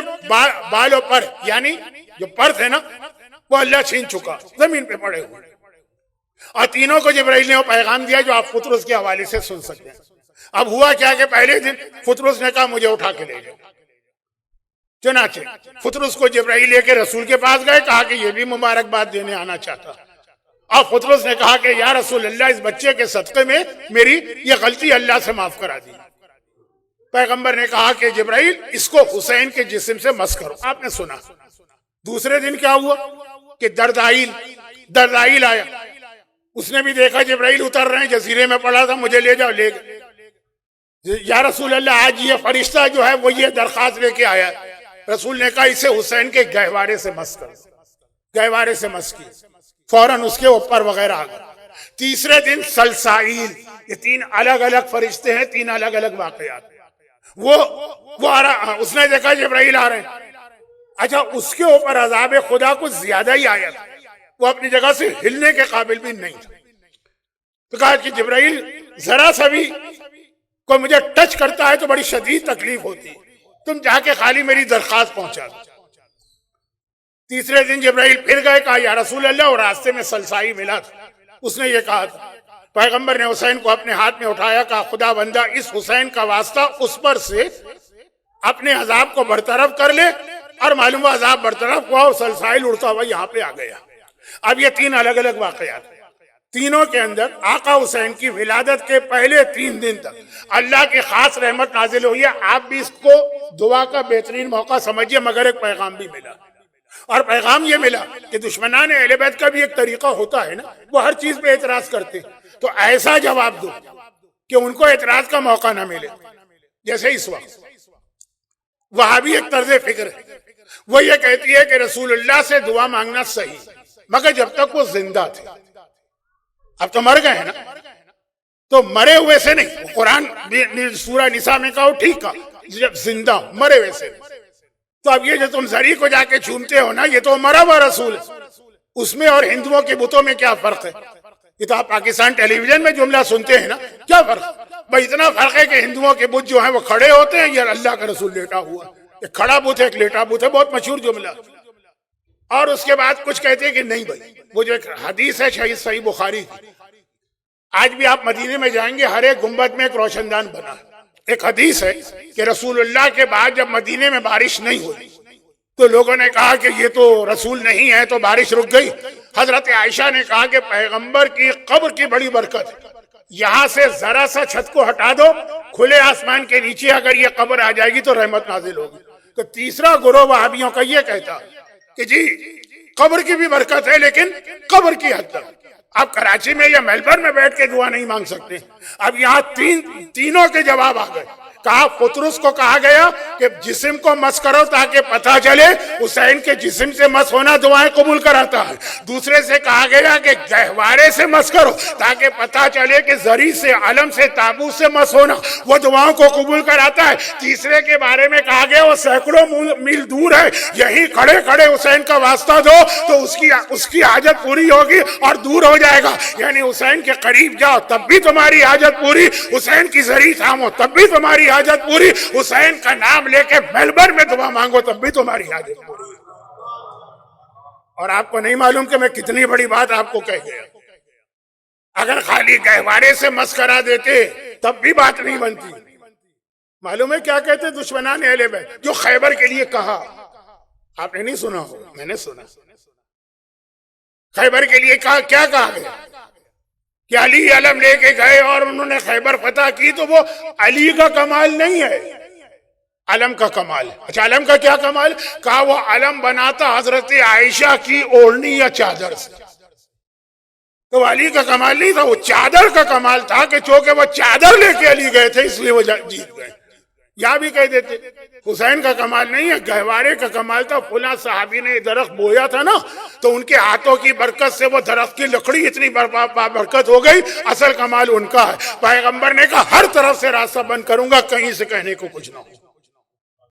بالوں پر، یعنی جو پر تھے نا وہ اللہ چھین چکا، زمین پہ پڑے ہوئے. اور تینوں کو جبرائیل نے وہ پیغام دیا جو آپ فطرس کے حوالے سے سن سکتے ہیں. اب ہوا کیا کہ پہلے دن فطرس نے کہا مجھے اٹھا کے لے جاؤ. چنانچہ فطرس کو جبرائیل لے کے رسول کے پاس گئے، کہا کہ یہ بھی مبارکباد دینے آنا چاہتا. اور فطرس نے کہا کہ یا رسول اللہ اس بچے کے صدقے میں میری یہ غلطی اللہ سے معاف کرا دی. پیغمبر نے کہا کہ جبرائیل اس کو حسین کے جسم سے مس کرو. آپ نے سنا. دوسرے دن کیا ہوا کہ دردائیل آیا. اس نے بھی دیکھا جبرائیل اتر رہے ہیں، جزیرے میں پڑا تھا، مجھے لے جاؤ. لے گئے. یا رسول اللہ آج یہ فرشتہ جو ہے وہ یہ درخواست لے کے آیا. رسول نے کہا اسے حسین کے گہوارے سے مس کر. گہوارے سے مس کی، فوراً اس کے اوپر وغیرہ آ گیا. تیسرے دن سلسائیل. یہ 3 الگ الگ فرشتے ہیں، 3 الگ الگ واقعات. وہ آ رہا، اس نے دیکھا جبرائیل آ رہے ہیں. اچھا اس کے اوپر عذاب خدا کچھ زیادہ ہی آیا تھا، وہ اپنی جگہ سے ہلنے کے قابل بھی نہیں تھا. تو کہا کہ جبرائیل ذرا سا بھی کوئی مجھے ٹچ کرتا ہے تو بڑی شدید تکلیف ہوتی ہے، تم جا کے خالی میری درخواست پہنچا دو. تیسرے دن جبرائیل پھر گئے، کہا یا رسول اللہ، اور راستے میں سلسائی ملا تھا. اس نے یہ کہا تھا. پیغمبر نے حسین کو اپنے ہاتھ میں اٹھایا، کہا خدا بندہ اس حسین کا واسطہ اس پر سے اپنے عذاب کو برطرف کر لے. اور معلوم ہوا عذاب برطرف ہوا اور سلسائل اڑتا ہوا یہاں پہ آ گیا. اب یہ 3 الگ الگ واقعات، تینوں کے اندر آقا حسین کی ولادت کے پہلے 3 دن تک اللہ کی خاص رحمت نازل ہوئی ہے. آپ بھی اس کو دعا کا بہترین موقع سمجھیے. مگر ایک پیغام بھی ملا، اور پیغام یہ ملا کہ دشمنان اہل بیت کا بھی ایک طریقہ ہوتا ہے نا، وہ ہر چیز پہ اعتراض کرتے، تو ایسا جواب دو کہ ان کو اعتراض کا موقع نہ ملے. جیسے اس وقت وہاں بھی ایک طرز فکر ہے، وہ یہ کہتی ہے کہ رسول اللہ سے دعا مانگنا صحیح، مگر جب تک وہ زندہ تھے. اب تو مر گئے ہیں نا، تو مرے ہوئے سے نہیں. قرآن سورہ نساء میں کہا ٹھیک کہا، جب زندہ مرے ہوئے سے. تو اب یہ جو تم زری کو جا کے چومتے ہو نا، یہ تو مرا ہوا رسول ہے. اس میں اور ہندوؤں کے بتوں میں کیا فرق ہے؟ یہ تو آپ پاکستان ٹیلی ویژن میں جملہ سنتے ہیں نا، کیا فرق بھائی؟ اتنا فرق ہے کہ ہندوؤں کے بت جو ہیں وہ کھڑے ہوتے ہیں یا اللہ کا رسول لیٹا ہوا، ایک کھڑا بت ہے ایک لیٹا بت ہے، بہت مشہور جملہ۔ اور اس کے بعد کچھ کہتے ہیں کہ نہیں بھائی، وہ جو ایک حدیث ہے صحیح بخاری کی، آج بھی آپ مدینے میں جائیں گے ہر ایک گنبد میں ایک روشن دان بنا ہے۔ ایک حدیث ہے کہ رسول اللہ کے بعد جب مدینے میں بارش نہیں ہوئی تو لوگوں نے کہا کہ یہ تو رسول نہیں ہے، تو بارش رک گئی۔ حضرت عائشہ نے کہا کہ پیغمبر کی قبر کی بڑی برکت ہے، یہاں سے ذرا سا چھت کو ہٹا دو، کھلے آسمان کے نیچے اگر یہ قبر آ جائے گی تو رحمت نازل ہوگی۔ تو تیسرا گروہ وہابیوں کا یہ کہتا کہ جی قبر کی بھی برکت ہے لیکن قبر کی حد تک، آپ کراچی میں یا میلبرن میں بیٹھ کے دعا نہیں مانگ سکتے۔ اب یہاں تینوں کے جواب آ گئے۔ کہا پطرس کو کہا گیا کہ جسم کو مس کرو تاکہ پتہ چلے حسین کے جسم سے مس ہونا دعائیں قبول کراتا ہے۔ دوسرے سے کہا گیا کہ گہوارے سے مس کرو تاکہ پتہ چلے کہ زری سے، علم سے، تابوت سے مس ہونا وہ دعاؤں کو قبول کراتا ہے۔ تیسرے کے بارے میں کہا گیا وہ سینکڑوں میل دور ہے، یہیں کھڑے کھڑے حسین کا واسطہ دو تو اس کی حاجت پوری ہوگی اور دور ہو جائے گا، یعنی حسین کے قریب جاؤ تب بھی تمہاری حاجت پوری، حسین کی زری تھامو تب بھی تمہاری حاجت پوری، حسین کا نام لے کے میلبرن میں دعا مانگو تب بھی تمہاری حاجت پوری۔ اور آپ کو نہیں معلوم کہ میں کتنی بڑی بات آپ کو کہہ گیا۔ اگر خالی گہوارے سے مس کرا دیتے تب بھی بات نہیں بنتی۔ معلوم ہے کیا کہتے دشمنان اہل بیت؟ جو خیبر کے لیے کہا، آپ نے نہیں سنا ہو، میں نے سنا۔ خیبر کے لیے کہا، کیا کہا گیا کہ علی علم لے کے گئے اور انہوں نے خیبر فتح کی، تو وہ علی کا کمال نہیں ہے، علم کا کمال۔ اچھا علم کا کیا کمال؟ کہا وہ علم بناتا حضرت عائشہ کی اوڑھنی یا چادر سے، تو علی کا کمال نہیں تھا، وہ چادر کا کمال تھا کہ چونکہ وہ چادر لے کے علی گئے تھے اس لیے وہ جیت گئے۔ یہاں بھی کہہ دیتے حسین کا کمال نہیں ہے، گہوارے کا کمال تھا، فلاں صحابی نے درخت بویا تھا نا تو ان کے ہاتھوں کی برکت سے وہ درخت کی لکڑی اتنی برکت ہو گئی، اصل کمال ان کا ہے۔ پیغمبر نے کہا ہر طرف سے راستہ بند کروں گا، کہیں سے کہنے کو کچھ نہ ہو۔